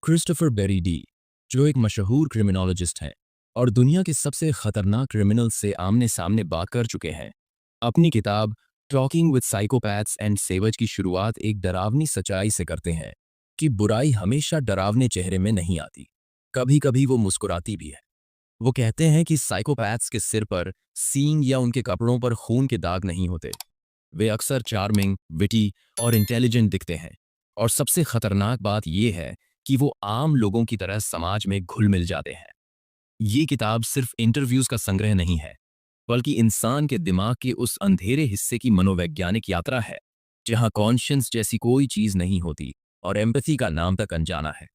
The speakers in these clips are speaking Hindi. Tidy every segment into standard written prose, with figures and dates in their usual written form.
क्रिस्टोफर बेरी डी, जो एक मशहूर क्रिमिनोलॉजिस्ट हैं और दुनिया के सबसे खतरनाक क्रिमिनल्स से आमने सामने बात कर चुके हैं, अपनी किताब टॉकिंग विद साइकोपैथ्स एंड सेवज की शुरुआत एक डरावनी सच्चाई से करते हैं कि बुराई हमेशा डरावने चेहरे में नहीं आती, कभी कभी वो मुस्कुराती भी है। वो कहते हैं कि साइकोपैथ्स के सिर पर सींग या उनके कपड़ों पर खून के दाग नहीं होते। वे अक्सर चार्मिंग, विटी और इंटेलिजेंट दिखते हैं, और सबसे खतरनाक बात यह है कि वो आम लोगों की तरह समाज में घुल मिल जाते हैं। ये किताब सिर्फ इंटरव्यूज का संग्रह नहीं है, बल्कि इंसान के दिमाग के उस अंधेरे हिस्से की मनोवैज्ञानिक यात्रा है जहां कॉन्शियंस जैसी कोई चीज नहीं होती और एम्पैथी का नाम तक अनजाना है।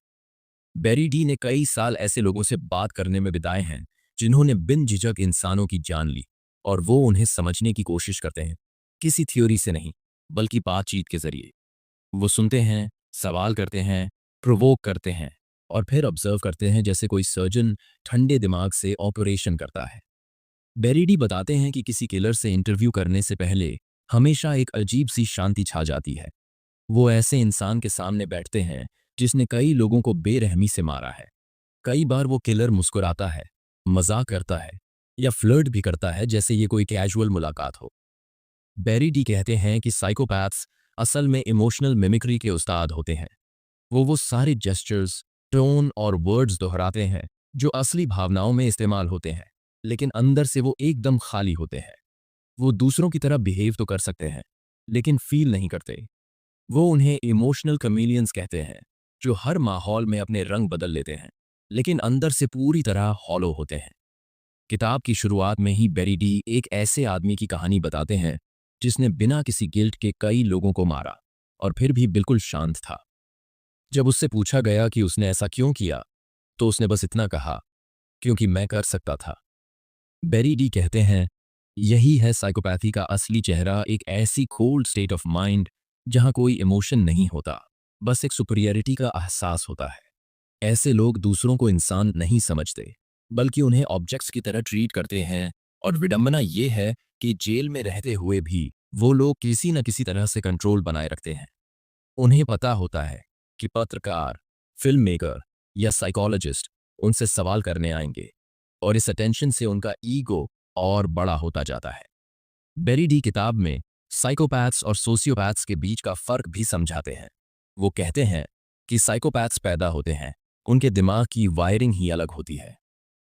बेरी डी ने कई साल ऐसे लोगों से बात करने में बिताए हैं जिन्होंने बिन झिझक इंसानों की जान ली, और वो उन्हें समझने की कोशिश करते हैं, किसी थ्योरी से नहीं, बल्कि बातचीत के जरिए। वो सुनते हैं, सवाल करते हैं, प्रोवोक करते हैं, और फिर ऑब्जर्व करते हैं जैसे कोई सर्जन ठंडे दिमाग से ऑपरेशन करता है। बेरीडी बताते हैं कि किसी किलर से इंटरव्यू करने से पहले हमेशा एक अजीब सी शांति छा जाती है। वो ऐसे इंसान के सामने बैठते हैं जिसने कई लोगों को बेरहमी से मारा है। कई बार वो किलर मुस्कुराता है, मजाक करता है, या फ्लर्ट भी करता है जैसे ये कोई कैजुअल मुलाकात हो। बेरीडी कहते हैं कि साइकोपैथ्स असल में इमोशनल मिमिक्री के उस्ताद होते हैं। वो सारे जेस्चर्स, टोन और वर्ड्स दोहराते हैं जो असली भावनाओं में इस्तेमाल होते हैं, लेकिन अंदर से वो एकदम खाली होते हैं। वो दूसरों की तरह बिहेव तो कर सकते हैं, लेकिन फील नहीं करते। वो उन्हें इमोशनल कमीलियंस कहते हैं, जो हर माहौल में अपने रंग बदल लेते हैं, लेकिन अंदर से पूरी तरह हॉलो होते हैं। किताब की शुरुआत में ही बेरीडी एक ऐसे आदमी की कहानी बताते हैं जिसने बिना किसी गिल्ट के कई लोगों को मारा और फिर भी बिल्कुल शांत था। जब उससे पूछा गया कि उसने ऐसा क्यों किया, तो उसने बस इतना कहा, क्योंकि मैं कर सकता था। बेरीडी कहते हैं, यही है साइकोपैथी का असली चेहरा, एक ऐसी कोल्ड स्टेट ऑफ माइंड जहां कोई इमोशन नहीं होता, बस एक सुपीरियरिटी का एहसास होता है। ऐसे लोग दूसरों को इंसान नहीं समझते, बल्कि उन्हें ऑब्जेक्ट्स की तरह ट्रीट करते हैं, और विडंबना ये है कि जेल में रहते हुए भी वो लोग किसी न किसी तरह से कंट्रोल बनाए रखते हैं। उन्हें पता होता है कि पत्रकार, फिल्म मेकर या साइकोलॉजिस्ट उनसे सवाल करने आएंगे, और इस अटेंशन से उनका ईगो और बड़ा होता जाता है। बेरीडी किताब में साइकोपैथ्स और सोशियोपैथ्स के बीच का फर्क भी समझाते हैं। वो कहते हैं कि साइकोपैथ्स पैदा होते हैं, उनके दिमाग की वायरिंग ही अलग होती है।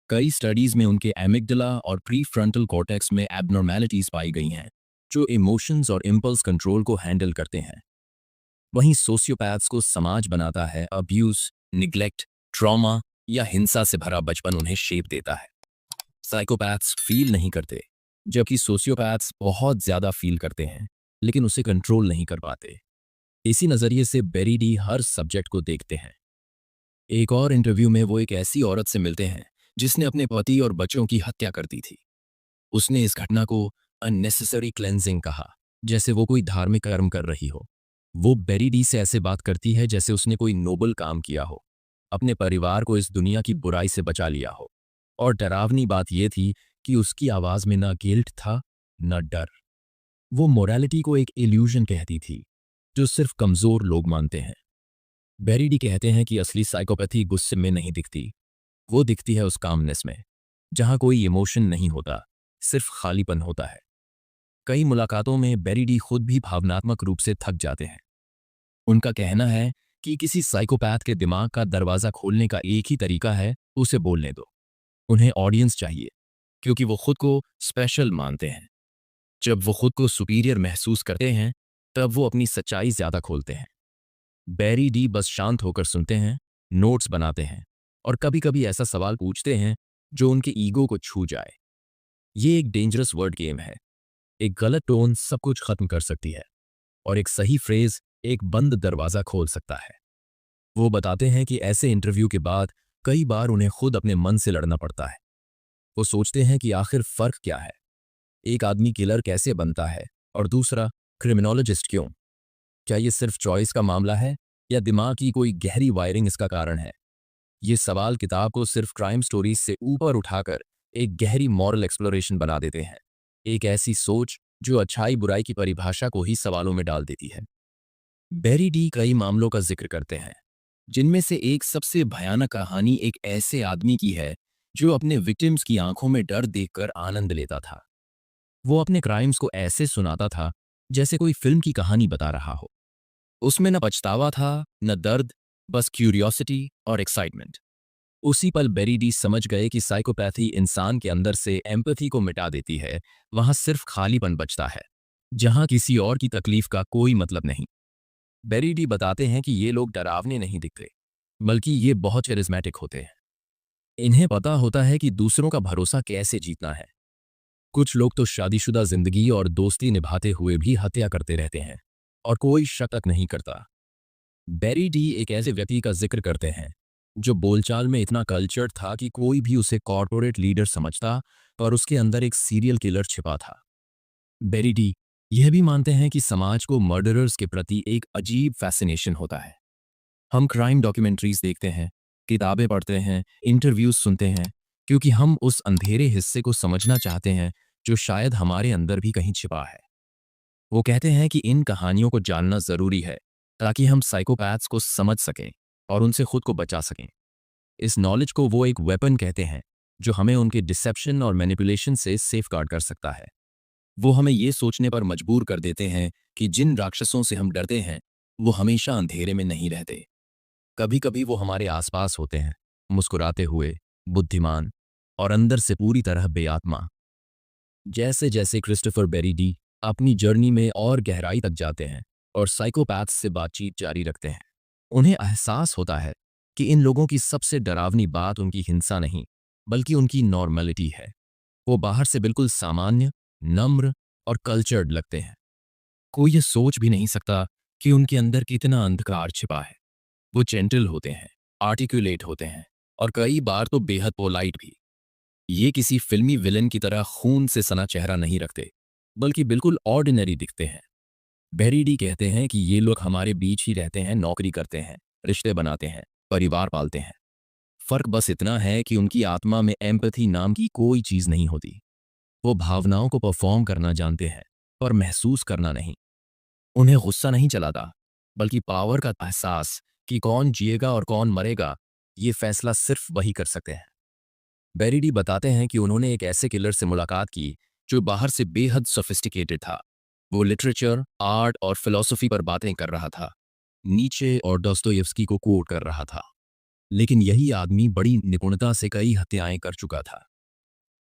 कई स्टडीज में उनके एमिगडला और प्रीफ्रंटल कॉर्टेक्स में एबनॉर्मेलिटीज पाई गई हैं, जो इमोशंस और इम्पल्स कंट्रोल को हैंडल करते हैं। वहीं सोशियोपैथ्स को समाज बनाता है, अब्यूज, निग्लेक्ट, ट्रॉमा या हिंसा से भरा बचपन उन्हें शेप देता है। साइकोपैथ्स फील नहीं करते, जबकि सोशियोपैथ्स बहुत ज्यादा फील करते हैं, लेकिन उसे कंट्रोल नहीं कर पाते। इसी नजरिए से बेरीडी हर सब्जेक्ट को देखते हैं। एक और इंटरव्यू में वो एक ऐसी औरत से मिलते हैं जिसने अपने पति और बच्चों की हत्या कर दी थी। उसने इस घटना को अननेसेसरी क्लेंजिंग कहा, जैसे वो कोई धार्मिक कर्म कर रही हो। वो बेरीडी से ऐसे बात करती है जैसे उसने कोई नोबल काम किया हो, अपने परिवार को इस दुनिया की बुराई से बचा लिया हो। और डरावनी बात यह थी कि उसकी आवाज में ना गिल्ट था, न डर। वो मोरालिटी को एक इल्यूजन कहती थी, जो सिर्फ कमजोर लोग मानते हैं। बेरीडी कहते हैं कि असली साइकोपैथी गुस्से में नहीं दिखती, वो दिखती है उस कामनेस में, जहां कोई इमोशन नहीं होता, सिर्फ खालीपन होता है। कई मुलाकातों में बेरीडी खुद भी भावनात्मक रूप से थक जाते हैं। उनका कहना है कि किसी साइकोपैथ के दिमाग का दरवाजा खोलने का एक ही तरीका है, उसे बोलने दो। उन्हें ऑडियंस चाहिए, क्योंकि वो खुद को स्पेशल मानते हैं। जब वो खुद को सुपीरियर महसूस करते हैं, तब वो अपनी सच्चाई ज्यादा खोलते हैं। बेरी डी बस शांत होकर सुनते हैं, नोट्स बनाते हैं, और कभी कभी ऐसा सवाल पूछते हैं जो उनके ईगो को छू जाए। ये एक डेंजरस वर्ड गेम है। एक गलत टोन सब कुछ खत्म कर सकती है, और एक सही फ्रेज एक बंद दरवाजा खोल सकता है। वो बताते हैं कि ऐसे इंटरव्यू के बाद कई बार उन्हें खुद अपने मन से लड़ना पड़ता है। वो सोचते हैं कि आखिर फर्क क्या है, एक आदमी किलर कैसे बनता है और दूसरा क्रिमिनोलॉजिस्ट क्यों? क्या ये सिर्फ चॉइस का मामला है, या दिमाग की कोई गहरी वायरिंग इसका कारण है? ये सवाल किताब को सिर्फ क्राइम स्टोरीज से ऊपर उठाकर एक गहरी मॉरल एक्सप्लोरेशन बना देते हैं, एक ऐसी सोच जो अच्छाई बुराई की परिभाषा को ही सवालों में डाल देती है। बेरी डी कई मामलों का जिक्र करते हैं, जिनमें से एक सबसे भयानक कहानी एक ऐसे आदमी की है जो अपने विक्टिम्स की आंखों में डर देखकर आनंद लेता था। वो अपने क्राइम्स को ऐसे सुनाता था जैसे कोई फिल्म की कहानी बता रहा हो। उसमें न पछतावा था, न दर्द, बस क्यूरियोसिटी और एक्साइटमेंट। उसी पल बेरी डी समझ गए कि साइकोपैथी इंसान के अंदर से एम्पैथी को मिटा देती है। वहां सिर्फ खालीपन बचता है, जहां किसी और की तकलीफ का कोई मतलब नहीं। बेरी डी बताते हैं कि ये लोग डरावने नहीं दिखते, बल्कि ये बहुत कैरिज्मेटिक होते हैं। इन्हें पता होता है कि दूसरों का भरोसा कैसे जीतना है। कुछ लोग तो शादीशुदा जिंदगी और दोस्ती निभाते हुए भी हत्या करते रहते हैं, और कोई शक तक नहीं करता। बेरी डी एक ऐसे व्यक्ति का जिक्र करते हैं जो बोलचाल में इतना कल्चर्ड था कि कोई भी उसे कॉर्पोरेट लीडर समझता, पर उसके अंदर एक सीरियल किलर छिपा था। बेरी डी यह भी मानते हैं कि समाज को मर्डरर्स के प्रति एक अजीब फैसिनेशन होता है। हम क्राइम डॉक्यूमेंट्रीज देखते हैं, किताबें पढ़ते हैं, इंटरव्यूज सुनते हैं, क्योंकि हम उस अंधेरे हिस्से को समझना चाहते हैं जो शायद हमारे अंदर भी कहीं छिपा है। वो कहते हैं कि इन कहानियों को जानना जरूरी है ताकि हम साइकोपैथ्स को समझ सकें और उनसे खुद को बचा सकें। इस नॉलेज को वो एक वेपन कहते हैं जो हमें उनके डिसेप्शन और मैनिपुलेशन से सेफगार्ड कर सकता है। वो हमें ये सोचने पर मजबूर कर देते हैं कि जिन राक्षसों से हम डरते हैं वो हमेशा अंधेरे में नहीं रहते। कभी कभी वो हमारे आसपास होते हैं, मुस्कुराते हुए, बुद्धिमान और अंदर से पूरी तरह बेआत्मा। जैसे जैसे क्रिस्टोफर बेरी डी अपनी जर्नी में और गहराई तक जाते हैं और साइकोपैथ्स से बातचीत जारी रखते हैं, उन्हें एहसास होता है कि इन लोगों की सबसे डरावनी बात उनकी हिंसा नहीं, बल्कि उनकी नॉर्मलिटी है। वो बाहर से बिल्कुल सामान्य, नम्र और कल्चर्ड लगते हैं। कोई ये सोच भी नहीं सकता कि उनके अंदर कितना अंधकार छिपा है। वो जेंटल होते हैं, आर्टिकुलेट होते हैं और कई बार तो बेहद पोलाइट भी। ये किसी फिल्मी विलन की तरह खून से सना चेहरा नहीं रखते, बल्कि बिल्कुल ऑर्डिनरी दिखते हैं। बेरीडी कहते हैं कि ये लोग हमारे बीच ही रहते हैं, नौकरी करते हैं, रिश्ते बनाते हैं, परिवार पालते हैं। फर्क बस इतना है कि उनकी आत्मा में एम्पैथी नाम की कोई चीज नहीं होती। वो भावनाओं को परफॉर्म करना जानते हैं, पर महसूस करना नहीं। उन्हें गुस्सा नहीं चलाता, बल्कि पावर का एहसास कि कौन जिएगा और कौन मरेगा, ये फैसला सिर्फ वही कर सकते हैं। बेरीडी बताते हैं कि उन्होंने एक ऐसे किलर से मुलाकात की जो बाहर से बेहद सोफिस्टिकेटेड था। वो लिटरेचर, आर्ट और फिलॉसफी पर बातें कर रहा था, नीचे और दोस्तोयेव्स्की को कोट कर रहा था। लेकिन यही आदमी बड़ी निपुणता से कई हत्याएं कर चुका था।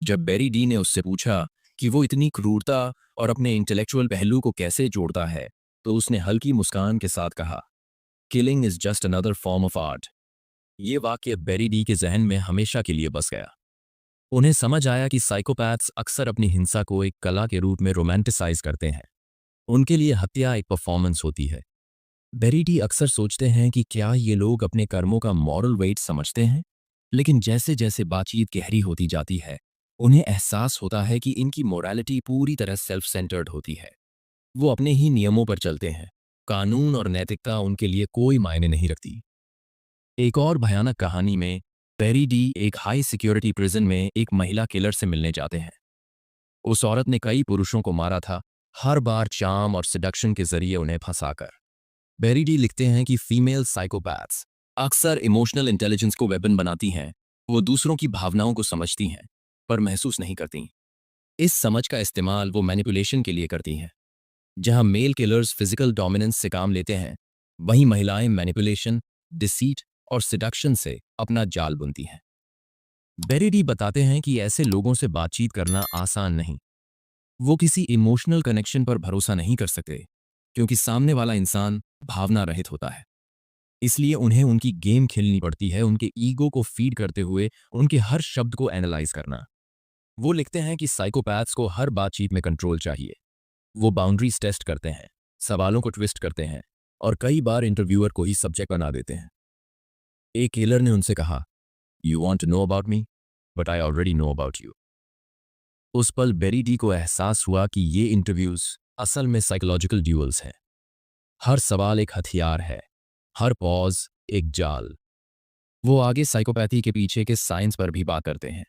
जब बेरीडी ने उससे पूछा कि वो इतनी क्रूरता और अपने इंटेलेक्चुअल पहलू को कैसे जोड़ता है, तो उसने हल्की मुस्कान के साथ कहा, killing is just another form of art. ये वाक्य बेरीडी के जहन में हमेशा के लिए बस गया। उन्हें समझ आया कि साइकोपैथ्स अक्सर अपनी हिंसा को एक कला के रूप में रोमांटिसाइज करते हैं। उनके लिए हत्या एक परफॉर्मेंस होती है। बेरीडी अक्सर सोचते हैं कि क्या ये लोग अपने कर्मों का मॉरल वेट समझते हैं, लेकिन जैसे जैसे बातचीत गहरी होती जाती है, उन्हें एहसास होता है कि इनकी मोरालिटी पूरी तरह सेल्फ सेंटर्ड होती है। वो अपने ही नियमों पर चलते हैं, कानून और नैतिकता उनके लिए कोई मायने नहीं रखती। एक और भयानक कहानी में बेरीडी एक हाई सिक्योरिटी प्रिजन में एक महिला किलर से मिलने जाते हैं। उस औरत ने कई पुरुषों को मारा था, हर बार चार्म और सिडक्शन के जरिए उन्हें फंसाकर। बेरीडी लिखते हैं कि फीमेल साइकोपैथ्स अक्सर इमोशनल इंटेलिजेंस को वेपन बनाती हैं। वो दूसरों की भावनाओं को समझती हैं, पर महसूस नहीं करती। इस समझ का इस्तेमाल वो मैनिपुलेशन के लिए करती हैं। जहां मेल किलर्स फिजिकल डोमिनेंस से काम लेते हैं, वहीं महिलाएं मैनिपुलेशन, डिसीट और सिडक्शन से अपना जाल बुनती हैं। बेरीडी बताते हैं कि ऐसे लोगों से बातचीत करना आसान नहीं। वो किसी इमोशनल कनेक्शन पर भरोसा नहीं कर सकते, क्योंकि सामने वाला इंसान भावना रहित होता है। इसलिए उन्हें उनकी गेम खेलनी पड़ती है, उनके ईगो को फीड करते हुए उनके हर शब्द को एनालाइज करना। वो लिखते हैं कि साइकोपैथ्स को हर बातचीत में कंट्रोल चाहिए। वो बाउंड्रीज टेस्ट करते हैं, सवालों को ट्विस्ट करते हैं और कई बार इंटरव्यूअर को ही सब्जेक्ट बना देते हैं। एक किलर ने उनसे कहा, you want to know about me, but I already know about you. उस पल बेरीडी को एहसास हुआ कि ये इंटरव्यूज असल में साइकोलॉजिकल ड्यूअल्स हैं। हर सवाल एक हथियार है, हर पॉज एक जाल। वो आगे साइकोपैथी के पीछे के साइंस पर भी बात करते हैं।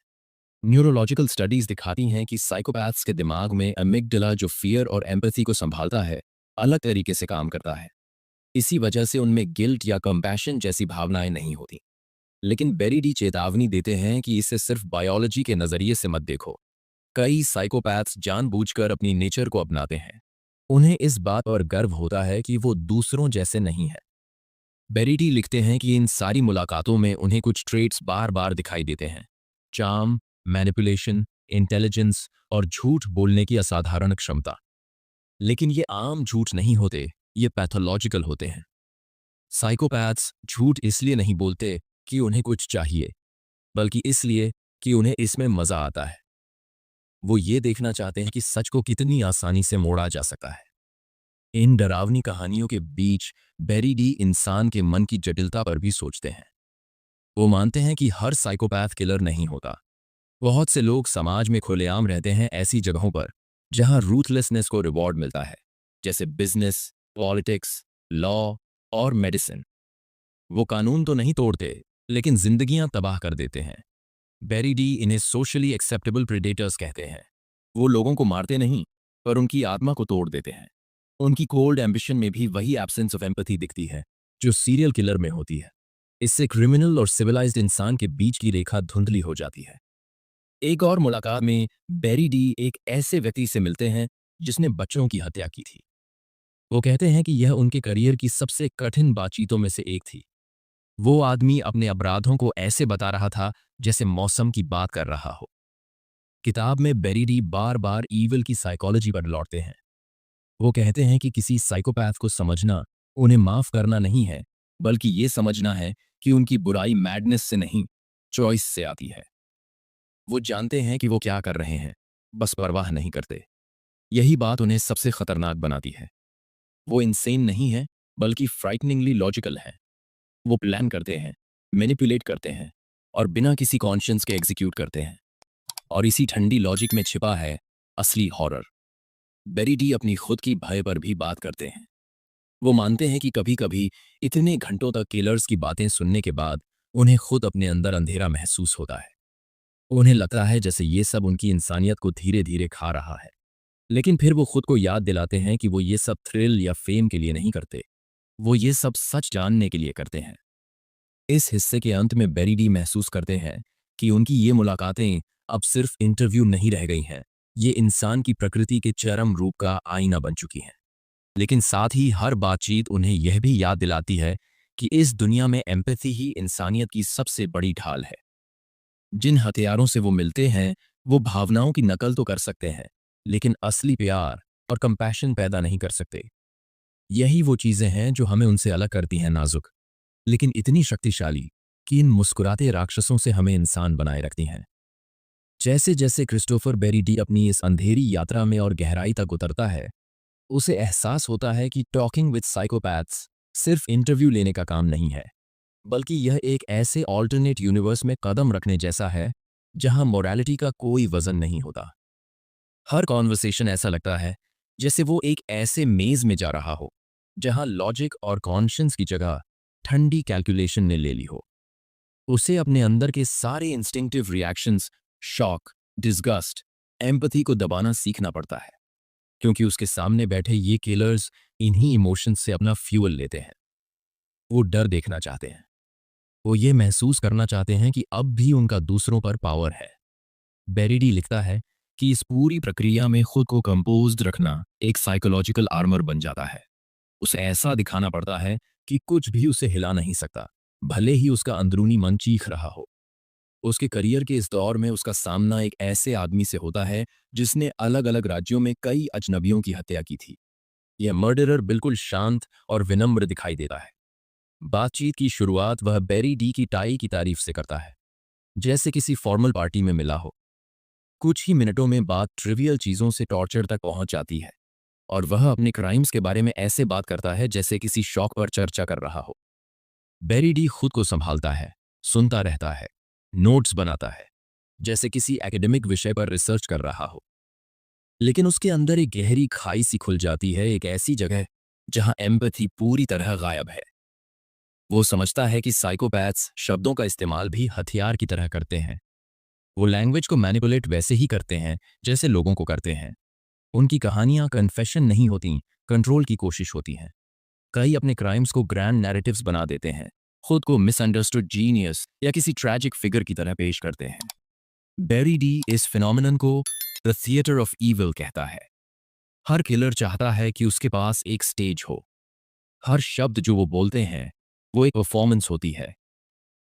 न्यूरोलॉजिकल स्टडीज दिखाती हैं कि साइकोपैथ्स के दिमाग में अमिगडाला, जो फियर और एम्पैथी को संभालता है, अलग तरीके से काम करता है। इसी वजह से उनमें गिल्ट या कंपैशन जैसी भावनाएं नहीं होती। लेकिन बेरीडी चेतावनी देते हैं कि इसे सिर्फ बायोलॉजी के नजरिए से मत देखो। कई साइकोपैथ्स जानबूझकर अपनी नेचर को अपनाते हैं। उन्हें इस बात पर गर्व होता है कि वो दूसरों जैसे नहीं है। बेरीडी लिखते हैं कि इन सारी मुलाकातों में उन्हें कुछ ट्रेट्स बार बार दिखाई देते हैं। चार्म, मैनिपुलेशन, इंटेलिजेंस और झूठ बोलने की असाधारण क्षमता। लेकिन ये आम झूठ नहीं होते, ये पैथोलॉजिकल होते हैं। साइकोपैथ्स झूठ इसलिए नहीं बोलते कि उन्हें कुछ चाहिए, बल्कि इसलिए कि उन्हें इसमें मजा आता है। वो ये देखना चाहते हैं कि सच को कितनी आसानी से मोड़ा जा सकता है। इन डरावनी कहानियों के बीच बेरीडी इंसान के मन की जटिलता पर भी सोचते हैं। वो मानते हैं कि हर साइकोपैथ किलर नहीं होता। बहुत से लोग समाज में खुलेआम रहते हैं ऐसी जगहों पर जहां रूथलेसनेस को रिवॉर्ड मिलता है, जैसे बिजनेस, पॉलिटिक्स, लॉ और मेडिसिन। वो कानून तो नहीं तोड़ते, लेकिन जिंदगियां तबाह कर देते हैं। बेरीडी इन्हें सोशली एक्सेप्टेबल प्रेडेटर्स कहते हैं। वो लोगों को मारते नहीं, पर उनकी आत्मा को तोड़ देते हैं। उनकी कोल्ड एम्बिशन में भी वही एब्सेंस ऑफ एम्पैथी दिखती है जो सीरियल किलर में होती है। इससे क्रिमिनल और सिविलाइज्ड इंसान के बीच की रेखा धुंधली हो जाती है। एक और मुलाकात में बेरीडी एक ऐसे व्यक्ति से मिलते हैं जिसने बच्चों की हत्या की थी। वो कहते हैं कि यह उनके करियर की सबसे कठिन बातचीतों में से एक थी। वो आदमी अपने अपराधों को ऐसे बता रहा था जैसे मौसम की बात कर रहा हो। किताब में बेरीडी बार बार ईविल की साइकोलॉजी पर लौटते हैं। वो कहते हैं कि किसी साइकोपैथ को समझना उन्हें माफ करना नहीं है, बल्कि ये समझना है कि उनकी बुराई मैडनेस से नहीं, चॉइस से आती है। वो जानते हैं कि वो क्या कर रहे हैं, बस परवाह नहीं करते। यही बात उन्हें सबसे खतरनाक बनाती है। वो इनसेन नहीं है, बल्कि फ्राइटनिंगली लॉजिकल है। वो प्लान करते हैं, मैनिपुलेट करते हैं और बिना किसी कॉन्शियंस के एग्जीक्यूट करते हैं। और इसी ठंडी लॉजिक में छिपा है असली हॉरर। बेरीडी अपनी खुद की भय पर भी बात करते हैं। वो मानते हैं कि कभी-कभी इतने घंटों तक किलर्स की बातें सुनने के बाद उन्हें खुद अपने अंदर अंधेरा महसूस होता है। उन्हें लगता है जैसे ये सब उनकी इंसानियत को धीरे-धीरे खा रहा है। लेकिन फिर वो खुद को याद दिलाते हैं कि वो ये सब थ्रिल या फेम के लिए नहीं करते। वो ये सब सच जानने के लिए करते हैं। इस हिस्से के अंत में बेरीडी महसूस करते हैं कि उनकी ये मुलाकातें अब सिर्फ इंटरव्यू नहीं रह गई हैं। ये इंसान की प्रकृति के चरम रूप का आईना बन चुकी हैं। लेकिन साथ ही हर बातचीत उन्हें यह भी याद दिलाती है कि इस दुनिया में एम्पैथी ही इंसानियत की सबसे बड़ी ढाल है। जिन हथियारों से वो मिलते हैं, वो भावनाओं की नकल तो कर सकते हैं, लेकिन असली प्यार और कंपैशन पैदा नहीं कर सकते। यही वो चीजें हैं जो हमें उनसे अलग करती हैं, नाजुक लेकिन इतनी शक्तिशाली कि इन मुस्कुराते राक्षसों से हमें इंसान बनाए रखती हैं। जैसे जैसे क्रिस्टोफर बेरीडी अपनी इस अंधेरी यात्रा में और गहराई तक उतरता है, उसे एहसास होता है कि टॉकिंग विद साइकोपैथ्स सिर्फ इंटरव्यू लेने का काम नहीं है, बल्कि यह एक ऐसे ऑल्टरनेट यूनिवर्स में कदम रखने जैसा है जहां मोरालिटी का कोई वजन नहीं होता। हर कॉन्वर्सेशन ऐसा लगता है जैसे वो एक ऐसे मेज में जा रहा हो जहां लॉजिक और कॉन्शियंस की जगह ठंडी कैलकुलेशन ने ले ली हो। उसे अपने अंदर के सारे instinctive reactions, shock, disgust, empathy को दबाना सीखना पड़ता है, क्योंकि उसके सामने बैठे ये किलर्स इन्हीं इमोशंस से अपना फ्यूल लेते हैं। वो डर देखना चाहते हैं। वो ये महसूस करना चाहते हैं कि अब भी उनका दूसरों पर पावर है। बेरीडी लिखता है कि इस पूरी प्रक्रिया में खुद को कंपोज्ड रखना एक साइकोलॉजिकल आर्मर बन जाता है। उसे ऐसा दिखाना पड़ता है कि कुछ भी उसे हिला नहीं सकता, भले ही उसका अंदरूनी मन चीख रहा हो। उसके करियर के इस दौर में उसका सामना एक ऐसे आदमी से होता है जिसने अलग अलग राज्यों में कई अजनबियों की हत्या की थी। यह मर्डरर बिल्कुल शांत और विनम्र दिखाई देता है। बातचीत की शुरुआत वह बेरी डी की टाई की तारीफ से करता है, जैसे किसी फॉर्मल पार्टी में मिला हो। कुछ ही मिनटों में बात ट्रिवियल चीजों से टॉर्चर तक पहुंच जाती है और वह अपने क्राइम्स के बारे में ऐसे बात करता है जैसे किसी शौक पर चर्चा कर रहा हो। बेरी डी खुद को संभालता है, सुनता रहता है, नोट्स बनाता है, जैसे किसी एकेडमिक विषय पर रिसर्च कर रहा हो। लेकिन उसके अंदर एक गहरी खाई सी खुल जाती है, एक ऐसी जगह जहां एम्पैथी पूरी तरह गायब है। वो समझता है कि साइकोपैथ्स शब्दों का इस्तेमाल भी हथियार की तरह करते हैं। वो लैंग्वेज को मैनिपुलेट वैसे ही करते हैं जैसे लोगों को करते हैं। उनकी कहानियां कन्फेशन नहीं होती, कंट्रोल की कोशिश होती हैं। कई अपने क्राइम्स को ग्रैंड नैरेटिव्स बना देते हैं, खुद को मिसअंडरस्टूड जीनियस या किसी ट्रैजिक फिगर की तरह पेश करते हैं। बेरी डी इस फिनोमिनन को द थिएटर ऑफ ईविल कहता है। हर किलर चाहता है कि उसके पास एक स्टेज हो। हर शब्द जो वो बोलते हैं वो एक परफॉर्मेंस होती है।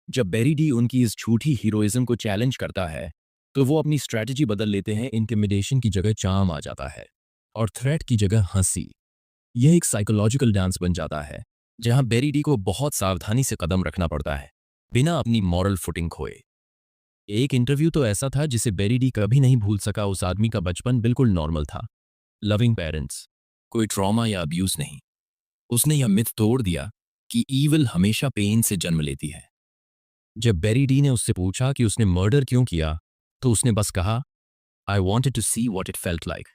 जब बेरी डी उनकी इस झूठी हीरोइज्म को चैलेंज करता है तो वो अपनी स्ट्रैटेजी बदल लेते हैं। इंटिमिडेशन की जगह चार्म आ जाता है और थ्रेट की जगह हंसी। यह एक साइकोलॉजिकल डांस बन जाता है जहां बेरी डी को बहुत सावधानी से कदम रखना पड़ता है बिना अपनी मॉरल फुटिंग खोए। एक इंटरव्यू तो ऐसा था जिसे बेरी डी कभी नहीं भूल सका। उस आदमी का बचपन बिल्कुल नॉर्मल था, लविंग पेरेंट्स, कोई ट्रॉमा या अब्यूज नहीं। उसने यह मिथ तोड़ दिया कि ईविल हमेशा पेन से जन्म लेती है। जब बेरी डी ने उससे पूछा कि उसने मर्डर क्यों किया तो उसने बस कहा, I wanted to see what it felt like.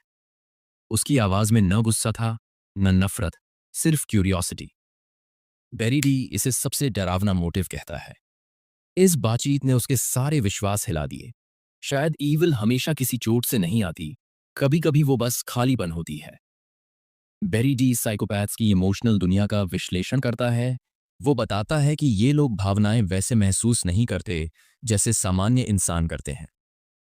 उसकी आवाज में न गुस्सा था न नफरत, सिर्फ क्यूरियोसिटी। बेरी डी इसे सबसे डरावना मोटिव कहता है। इस बातचीत ने उसके सारे विश्वास हिला दिए। शायद ईविल हमेशा किसी चोट से नहीं आती, कभी कभी वो बस खालीपन होती है। बेरी डी साइकोपैथ्स की इमोशनल दुनिया का विश्लेषण करता है। वो बताता है कि ये लोग भावनाएं वैसे महसूस नहीं करते जैसे सामान्य इंसान करते हैं।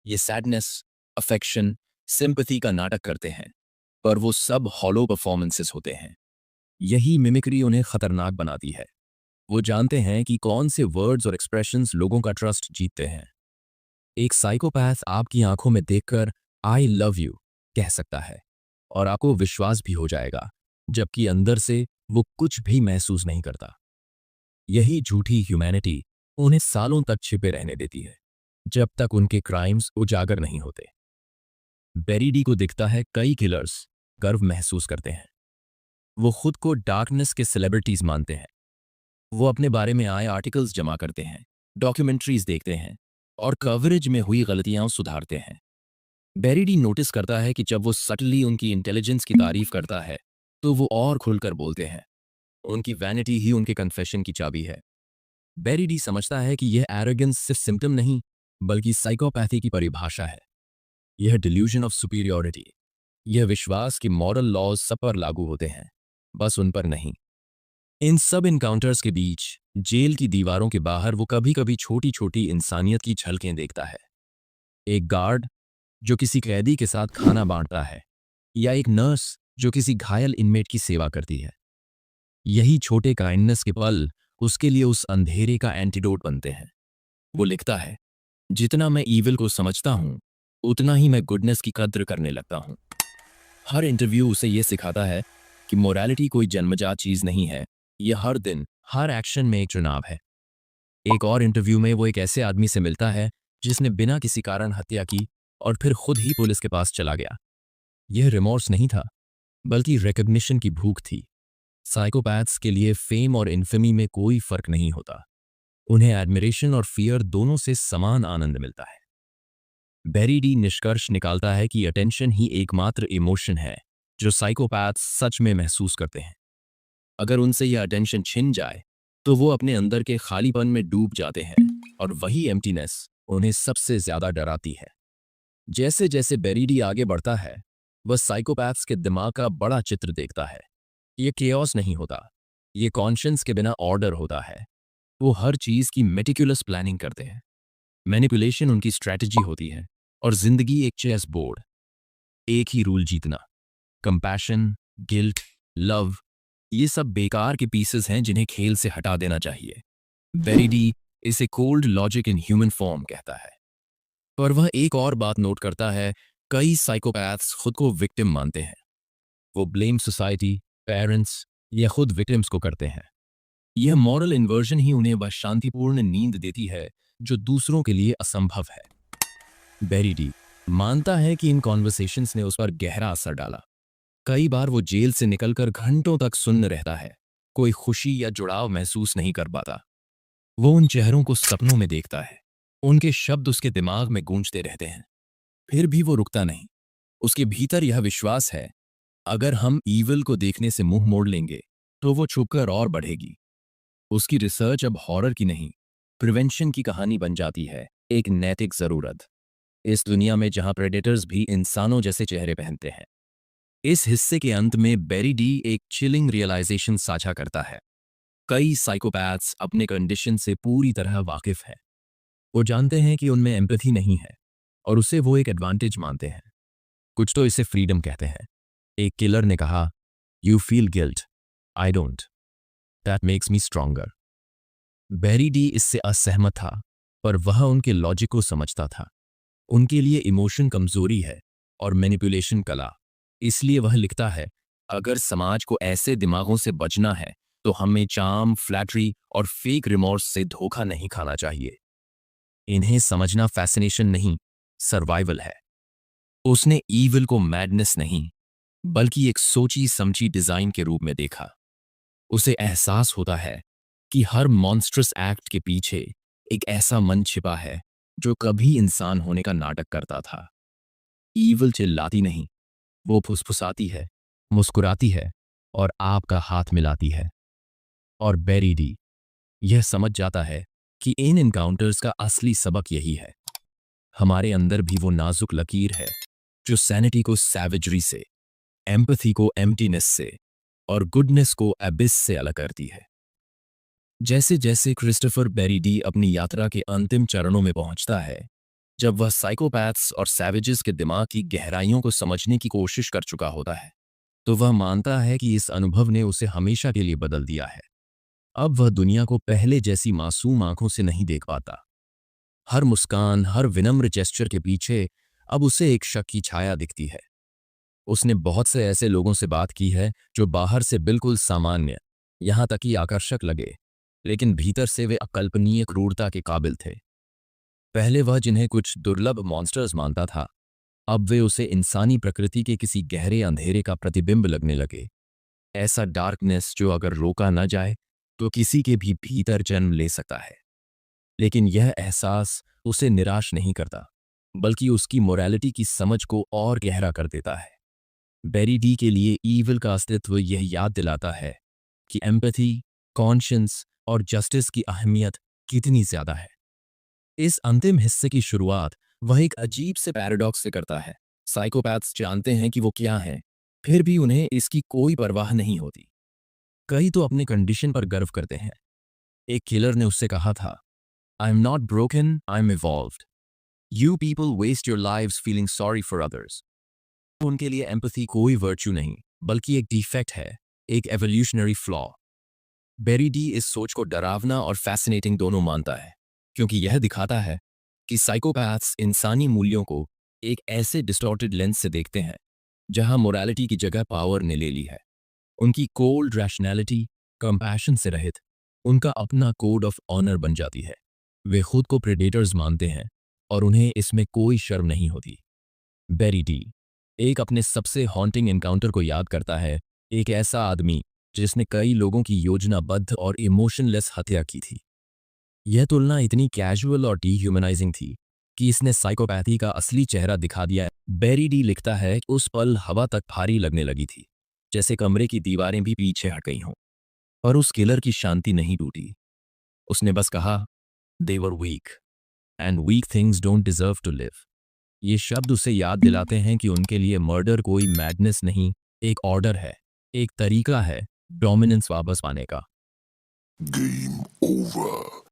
ये सैडनेस, अफेक्शन, सिंपैथी का नाटक करते हैं, पर वो सब हॉलो परफॉर्मेंसेस होते हैं। यही मिमिक्री उन्हें खतरनाक बनाती है। वो जानते हैं कि कौन से वर्ड्स और एक्सप्रेशंस लोगों का ट्रस्ट जीतते हैं। एक साइकोपैथ आपकी आंखों में देखकर आई लव यू कह सकता है और आपको विश्वास भी हो जाएगा, जबकि अंदर से वो कुछ भी महसूस नहीं करता। यही झूठी ह्यूमैनिटी उन्हें सालों तक छिपे रहने देती है, जब तक उनके क्राइम्स उजागर नहीं होते। बेरी डी को दिखता है कई किलर्स गर्व महसूस करते हैं। वो खुद को डार्कनेस के सेलिब्रिटीज मानते हैं। वो अपने बारे में आए आर्टिकल्स जमा करते हैं, डॉक्यूमेंट्रीज देखते हैं और कवरेज में हुई गलतियां सुधारते हैं। बेरी डी नोटिस करता है कि जब वो सटली उनकी इंटेलिजेंस की तारीफ करता है तो वो और खुलकर बोलते हैं। उनकी वैनिटी ही उनके कन्फेशन की चाबी है। बेरी डी समझता है कि यह एरोगेंस सिर्फ सिम्टम नहीं बल्कि साइकोपैथी की परिभाषा है। यह डिल्यूजन ऑफ सुपीरियॉरिटी, यह विश्वास कि मॉरल लॉज सब पर लागू होते हैं, बस उन पर नहीं। इन सब इनकाउंटर्स के बीच जेल की दीवारों के बाहर वो कभी कभी छोटी छोटी इंसानियत की झलकें देखता है। एक गार्ड जो किसी कैदी के साथ खाना बांटता है या एक नर्स जो किसी घायल इनमेट की सेवा करती है। यही छोटे काइंडनेस के पल उसके लिए उस अंधेरे का एंटीडोट बनते हैं। वो लिखता है, जितना मैं ईविल को समझता हूं उतना ही मैं गुडनेस की कद्र करने लगता हूं। हर इंटरव्यू उसे यह सिखाता है कि मोरालिटी कोई जन्मजात चीज नहीं है, यह हर दिन हर एक्शन में एक चुनाव है। एक और इंटरव्यू में वो एक ऐसे आदमी से मिलता है जिसने बिना किसी कारण हत्या की और फिर खुद ही पुलिस के पास चला गया। यह रिमोर्स नहीं था बल्कि रिकग्निशन की भूख थी। साइकोपैथ्स के लिए फेम और इन्फेमी में कोई फर्क नहीं होता। उन्हें एडमिरेशन और फियर दोनों से समान आनंद मिलता है। बेरी डी निष्कर्ष निकालता है कि अटेंशन ही एकमात्र इमोशन है जो साइकोपैथ्स सच में महसूस करते हैं। अगर उनसे यह अटेंशन छिन जाए तो वो अपने अंदर के खालीपन में डूब जाते हैं और वही एम्प्टीनेस उन्हें सबसे ज्यादा डराती है। जैसे जैसे बेरी डी आगे बढ़ता है वह साइकोपैथ्स के दिमाग का बड़ा चित्र देखता है। ये केओस नहीं होता, ये कॉन्शियंस के बिना ऑर्डर होता है। वो हर चीज की मेटिकुलस प्लानिंग करते हैं। मैनिपुलेशन उनकी स्ट्रैटेजी होती है और जिंदगी एक चेस बोर्ड। एक ही रूल जीतना। कंपैशन, गिल्ट, लव, ये सब बेकार के पीसेस हैं जिन्हें खेल से हटा देना चाहिए। बेरी डी इसे cold logic in human form कहता है। पर वह एक और बात नोट करता है, कई साइकोपैथ्स खुद को विक्टिम मानते हैं। वो ब्लेम सोसाइटी, पेरेंट्स या खुद विक्टिम्स को करते हैं। यह मॉरल इन्वर्जन ही उन्हें वह शांतिपूर्ण नींद देती है जो दूसरों के लिए असंभव है। बेरी डी मानता है कि इन कॉन्वर्सेशंस ने उस पर गहरा असर डाला। कई बार वो जेल से निकलकर घंटों तक सुन्न रहता है, कोई खुशी या जुड़ाव महसूस नहीं कर पाता। वो उन चेहरों को सपनों में देखता है, उनके शब्द उसके दिमाग में गूंजते रहते हैं। फिर भी वो रुकता नहीं। उसके भीतर यह विश्वास है, अगर हम ईविल को देखने से मुंह मोड़ लेंगे तो वो छुपकर और बढ़ेगी। उसकी रिसर्च अब हॉरर की नहीं, प्रिवेंशन की कहानी बन जाती है, एक नैतिक जरूरत। इस दुनिया में जहां प्रेडेटर्स भी इंसानों जैसे चेहरे पहनते हैं। इस हिस्से के अंत में बेरी डी एक चिलिंग रियलाइजेशन साझा करता है। कई साइकोपैथ्स अपने कंडीशन से पूरी तरह वाकिफ हैं। वो जानते हैं कि उनमें एम्पैथी नहीं है और उसे वो एक एडवांटेज मानते हैं। कुछ तो इसे फ्रीडम कहते हैं। एक किलर ने कहा, you feel guilt, I don't, that makes me stronger. बेरी डी इससे असहमत था, पर वह उनके लॉजिक को समझता था। उनके लिए इमोशन कमजोरी है और मैनिपुलेशन कला। इसलिए वह लिखता है, अगर समाज को ऐसे दिमागों से बचना है तो हमें चार्म, फ्लैटरी और फेक रिमोर्स से धोखा नहीं खाना चाहिए। इन्हें समझना फैसिनेशन नहीं, सर्वाइवल है। उसने ईविल को मैडनेस नहीं, बल्कि एक सोची समझी डिजाइन के रूप में देखा। उसे एहसास होता है कि हर मॉन्स्ट्रस एक्ट के पीछे एक ऐसा मन छिपा है जो कभी इंसान होने का नाटक करता था। ईविल चिल्लाती नहीं, वो फुसफुसाती है, मुस्कुराती है और आपका हाथ मिलाती है। और बेरी डी यह समझ जाता है कि इन एनकाउंटर्स का असली सबक यही है। हमारे अंदर भी वो नाजुक लकीर है जो सैनिटी को सैवेजरी से, एम्पैथी को एम्प्टीनेस से और गुडनेस को एबिस से अलग करती है। जैसे जैसे क्रिस्टोफर बेरी डी अपनी यात्रा के अंतिम चरणों में पहुंचता है, जब वह साइकोपैथ्स और सैवेजेस के दिमाग की गहराइयों को समझने की कोशिश कर चुका होता है, तो वह मानता है कि इस अनुभव ने उसे हमेशा के लिए बदल दिया है। अब वह दुनिया को पहले जैसी मासूम आंखों से नहीं देख पाता। हर मुस्कान, हर विनम्र जेस्चर के पीछे अब उसे एक शक की छाया दिखती है। उसने बहुत से ऐसे लोगों से बात की है जो बाहर से बिल्कुल सामान्य, यहां तक कि आकर्षक लगे, लेकिन भीतर से वे अकल्पनीय क्रूरता के काबिल थे। पहले वह जिन्हें कुछ दुर्लभ मॉन्स्टर्स मानता था, अब वे उसे इंसानी प्रकृति के किसी गहरे अंधेरे का प्रतिबिंब लगने लगे। ऐसा डार्कनेस जो अगर रोका न जाए तो किसी के भी भीतर जन्म ले सकता है। लेकिन यह एहसास उसे निराश नहीं करता, बल्कि उसकी मोरालिटी की समझ को और गहरा कर देता है। बेरी डी के लिए ईविल का अस्तित्व यह याद दिलाता है कि एम्पैथी, कॉन्शियंस और जस्टिस की अहमियत कितनी ज्यादा है। इस अंतिम हिस्से की शुरुआत वह एक अजीब से पैराडॉक्स से करता है। साइकोपैथ्स जानते हैं कि वो क्या हैं, फिर भी उन्हें इसकी कोई परवाह नहीं होती। कई तो अपने कंडीशन पर गर्व करते हैं। एक किलर ने उससे कहा था, I am not broken, I am evolved. You people waste your lives feeling sorry for others. उनके लिए एम्पैथी कोई वर्च्यू नहीं, बल्कि एक डिफेक्ट है, एक एवोल्यूशनरी फ्लॉ। बेरी डी इस सोच को डरावना और फैसिनेटिंग दोनों मानता है, क्योंकि यह दिखाता है कि साइकोपैथ्स इंसानी मूल्यों को एक ऐसे डिस्टॉर्टेड लेंस से देखते हैं जहां मोरालिटी की जगह पावर ने ले ली है। उनकी कोल्ड रैशनैलिटी कंपैशन से रहित उनका अपना कोड ऑफ ऑनर बन जाती है। वे खुद को प्रेडेटर्स मानते हैं और उन्हें इसमें कोई शर्म नहीं होती। बेरी डी एक अपने सबसे हॉन्टिंग एनकाउंटर को याद करता है, एक ऐसा आदमी जिसने कई लोगों की योजनाबद्ध और इमोशनलेस हत्या की थी। यह तुलना इतनी कैजुअल और डीह्यूमनाइजिंग थी कि इसने साइकोपैथी का असली चेहरा दिखा दिया। बेरी डी लिखता है, उस पल हवा तक भारी लगने लगी थी, जैसे कमरे की दीवारें भी पीछे हट गई हों। और उस किलर की शांति नहीं टूटी। उसने बस कहा, they were weak and weak things don't deserve to live. ये शब्द उसे याद दिलाते हैं कि उनके लिए मर्डर कोई मैडनेस नहीं, एक ऑर्डर है, एक तरीका है डोमिनेंस वापस पाने का। Game over.